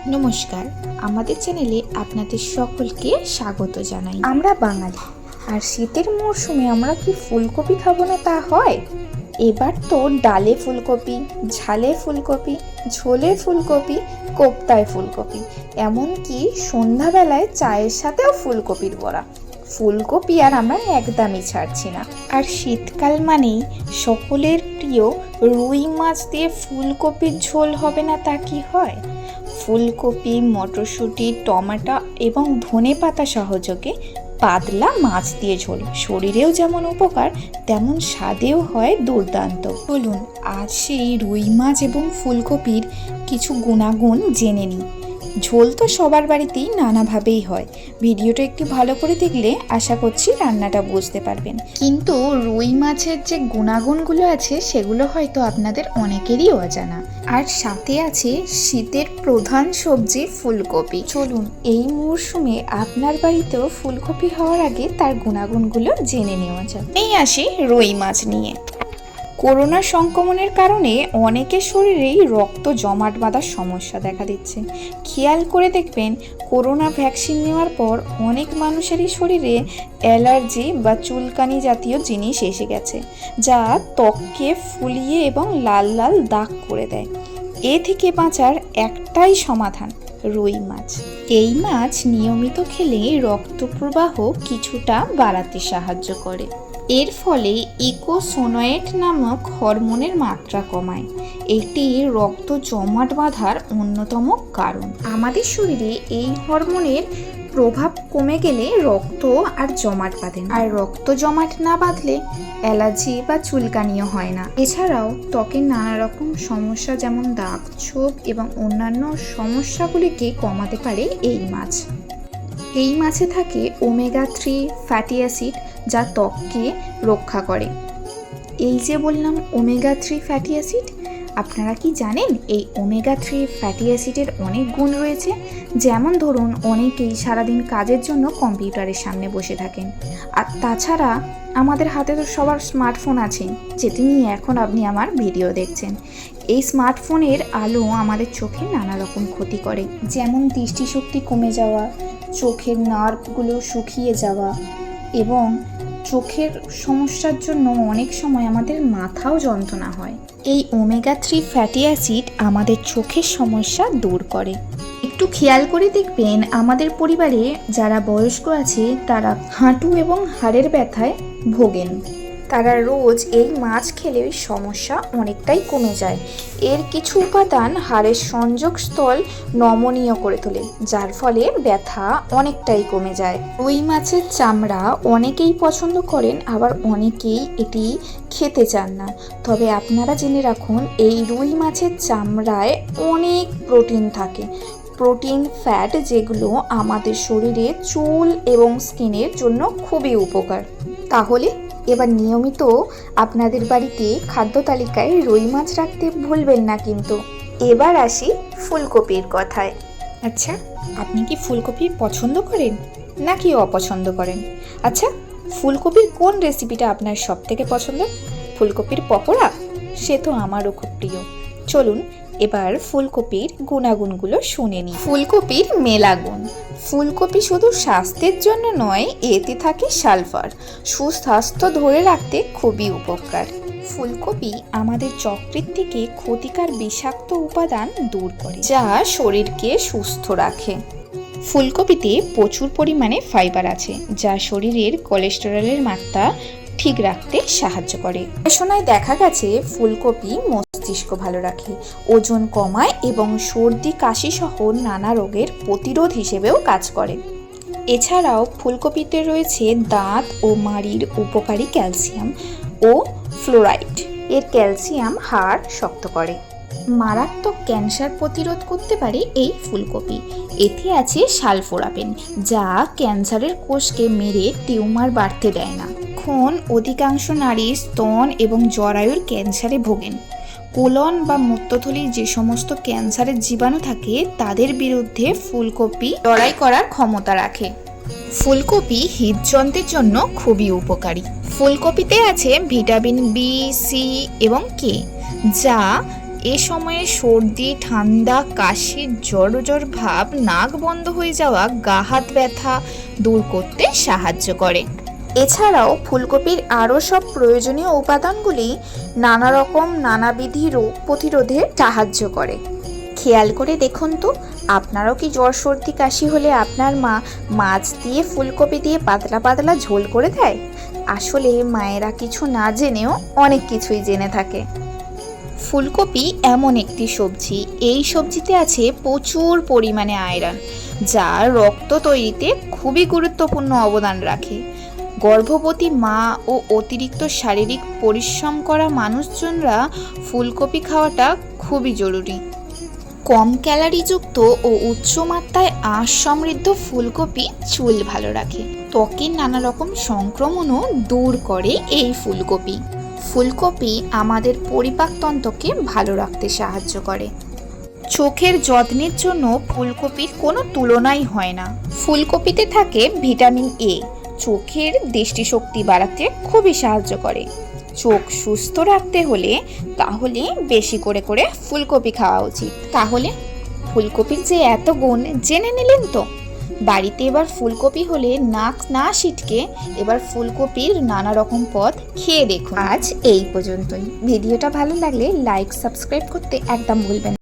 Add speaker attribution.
Speaker 1: নমস্কার, আমাদের চ্যানেলে আপনাদের সকলকে স্বাগত জানাই। আমরা বাঙালি, আর শীতের মরশুমে আমরা কি ফুলকপি খাবো না তা হয়? এবার তো ডালে ফুলকপি, ঝালে ফুলকপি, ঝোলে ফুলকপি, কোপ্তায় ফুলকপি, এমনকি সন্ধ্যাবেলায় চায়ের সাথেও ফুলকপির বড়া। ফুলকপি আর আমরা একদমই ছাড়ছি না। আর শীতকাল মানেই সকলের প্রিয় রুই মাছ দিয়ে ফুলকপির ঝোল হবে না তা কি হয়? ফুলকপি, মটরশুঁটি, টমেটো এবং ধনেপাতা সহযোগে পাতলা মাছ দিয়ে ঝোল শরীরেও যেমন উপকার, তেমন স্বাদেও হয় দুর্দান্ত। বলুন, আজ সেই রুই মাছ এবং ফুলকপির কিছু গুণাগুণ জেনে নিই। ঝোল তো সবার বাড়িতেই নানাভাবেই হয়। ভিডিওটা একটু ভালো করে দেখলে আশা করছি রান্নাটা বুঝতে পারবেন। কিন্তু রুই মাছের যে গুণাগুণগুলো আছে সেগুলো হয়তো আপনাদের অনেকেরই অজানা। আর সাথে আছে শীতের প্রধান সবজি ফুলকপি। চলুন এই মরশুমে আপনার বাড়িতেও ফুলকপি হওয়ার আগে তার গুণাগুণগুলো জেনে নেওয়া যাক। এই আসি রুই মাছ নিয়ে। করোনা সংক্রমণের কারণে অনেকের শরীরেই রক্ত জমাট বাঁধার সমস্যা দেখা দিচ্ছে। খেয়াল করে দেখবেন, করোনা ভ্যাকসিন নেওয়ার পর অনেক মানুষেরই শরীরে অ্যালার্জি বা চুলকানি জাতীয় জিনিস এসে গেছে, যা ত্বককে ফুলিয়ে এবং লাল লাল দাগ করে দেয়। এ থেকে বাঁচার একটাই সমাধান, রুই মাছ। এই মাছ নিয়মিত খেলে রক্ত প্রবাহ কিছুটা বাড়াতে সাহায্য করে। এর ফলে ইকোসোনয়েট নামক হরমোনের মাত্রা কমায়। এটি রক্ত জমাট বাঁধার অন্যতম কারণ। আমাদের শরীরে এই হরমোনের প্রভাব কমে গেলে রক্ত আর জমাট বাঁধে না, আর রক্ত জমাট না বাঁধলে অ্যালার্জি বা চুলকানিও হয় না। এছাড়াও ত্বকের নানা রকম সমস্যা যেমন দাগ, ছোপ এবং অন্যান্য সমস্যাগুলিকে কমাতে পারে এই মাছ। এই মাছে থাকে ওমেগা 3 ফ্যাটি অ্যাসিড, যা ত্বককে রক্ষা করে। এই যে বললাম ওমেগা 3 ফ্যাটি অ্যাসিড, আপনারা কি জানেন এই ওমেগা 3 ফ্যাটি অ্যাসিডের অনেক গুণ রয়েছে? যেমন ধরুন, অনেকেই সারাদিন কাজের জন্য কম্পিউটারের সামনে বসে থাকেন। আর তাছাড়া আমাদের হাতে তো সবার স্মার্টফোন আছে, যেটি নিয়ে এখন আপনি আমার ভিডিও দেখছেন। এই স্মার্টফোনের আলো আমাদের চোখে নানা রকম ক্ষতি করে, যেমন দৃষ্টিশক্তি কমে যাওয়া, চোখের নার্ভগুলো শুকিয়ে যাওয়া এবং চোখের সমস্যার জন্য অনেক সময় আমাদের মাথাও যন্ত্রণা হয়। এই ওমেগা 3 ফ্যাটি অ্যাসিড আমাদের চোখের সমস্যা দূর করে। একটু খেয়াল করে দেখবেন, আমাদের পরিবারে যারা বয়স্ক আছে তারা হাঁটু এবং হাড়ের ব্যথায় ভোগেন। তারা রোজ এই মাছ খেলে ওই সমস্যা অনেকটাই কমে যায়। এর কিছু উপাদান হাড়ের সংযোগস্থল নমনীয় করে তোলে, যার ফলে ব্যথা অনেকটাই কমে যায়। রুই মাছের চামড়া অনেকেই পছন্দ করেন, আবার অনেকেই এটি খেতে চান না। তবে আপনারা জেনে রাখুন, এই রুই মাছের চামড়ায় অনেক প্রোটিন থাকে। প্রোটিন, ফ্যাট, যেগুলো আমাদের শরীরে চুল এবং স্কিনের জন্য খুবই উপকার। তাহলে এবার নিয়মিত আপনাদের বাড়িতে খাদ্য তালিকায় রুই মাছ রাখতে ভুলবেন না কিন্তু। এবার আসি ফুলকপির কথায়। আচ্ছা, আপনি কি ফুলকপি পছন্দ করেন নাকি অপছন্দ করেন? আচ্ছা, ফুলকপির কোন রেসিপিটা আপনার সব থেকে পছন্দ? ফুলকপির পকোড়া? সে তো আমারও খুব প্রিয়। চলুন এবার ফুলকপির গুণাগুণগুলো শুনে নিই। ফুলকপির মেলা গুণ। ফুলকপি শুধু স্বাস্থ্যের জন্য নয়, এতে থাকে সালফার, সুস্বাস্থ্য ধরে রাখতে খুবই উপকার। ফুলকপি আমাদের যকৃৎ থেকে ক্ষতিকর বিষাক্ত উপাদান দূর করে, যা শরীরকে সুস্থ রাখে। ফুলকপিতে প্রচুর পরিমাণে ফাইবার আছে, যা শরীরের কোলেস্টেরলের মাত্রা ঠিক রাখতে সাহায্য করে। গবেষণায় দেখা গেছে ফুলকপি মস্তিষ্ক ভালো রাখে, ওজন কমায় এবং সর্দি কাশি সহ নানা রোগের প্রতিরোধ হিসেবেও কাজ করে। এছাড়াও ফুলকপিতে রয়েছে দাঁত ও মাড়ির উপকারী ক্যালসিয়াম ও ফ্লোরাইড। এর ক্যালসিয়াম হাড় শক্ত করে। মারাত্মক ক্যান্সার প্রতিরোধ করতে পারে এই ফুলকপি। এতে আছে সালফোরাপেন, যা ক্যান্সারের কোষকে মেরে টিউমার বাড়তে দেয় না। এখন অধিকাংশ নারী স্তন এবং জরায়ুর ক্যান্সারে ভোগেন। কোলন বা মূত্রথলির যে সমস্ত ক্যান্সারের জীবাণু থাকে, তাদের বিরুদ্ধে ফুলকপি লড়াই করার ক্ষমতা রাখে। ফুলকপি হৃদযন্ত্রের জন্য খুবই উপকারী। ফুলকপিতে আছে ভিটামিন বি, সি এবং কে, যা এ সময়ে সর্দি, ঠান্ডা, কাশি, জ্বর ভাব, নাক বন্ধ হয়ে যাওয়া, গা হাত ব্যথা দূর করতে সাহায্য করে। এছাড়াও ফুলকপির আরও সব প্রয়োজনীয় উপাদানগুলি নানাবিধি রোগ প্রতিরোধে সাহায্য করে। খেয়াল করে দেখুন তো, আপনারও কি জ্বর, সর্দি, কাশি হলে আপনার মা মাছ দিয়ে ফুলকপি দিয়ে পাতলা পাতলা ঝোল করে দেয়? আসলে মায়েরা কিছু না জেনেও অনেক কিছুই জেনে থাকে। ফুলকপি এমন একটি সবজি, এই সবজিতে আছে প্রচুর পরিমাণে আয়রন, যা রক্ত তৈরিতে খুবই গুরুত্বপূর্ণ অবদান রাখে। গর্ভবতী মা ও অতিরিক্ত শারীরিক পরিশ্রম করা মানুষজনরা ফুলকপি খাওয়াটা খুবই জরুরি। কম ক্যালোরিযুক্ত ও উচ্চ মাত্রায় আঁশ সমৃদ্ধ ফুলকপি চুল ভালো রাখে, ত্বকের নানা রকম সংক্রমণও দূর করে এই ফুলকপি। ফুলকপি আমাদের পরিপাকতন্ত্রকে ভালো রাখতে সাহায্য করে। চোখের যত্নের জন্য ফুলকপির কোনো তুলনাই হয় না। ফুলকপিতে থাকে ভিটামিন এ, চোখের দৃষ্টিশক্তি বাড়াতে খুবই সাহায্য করে। চোখ সুস্থ রাখতে হলে তাহলে বেশি করে ফুলকপি খাওয়া উচিত। তাহলে ফুলকপির যে এত গুণ জেনে নিলেন তো? বাড়িতে এবার ফুলকপি হলে নাক না সিটকে এবার ফুলকপির নানা রকম পদ খেয়ে দেখুন। আজ এই পর্যন্তই। ভিডিওটা ভালো লাগলে লাইক, সাবস্ক্রাইব করতে একদম ভুলবেন না।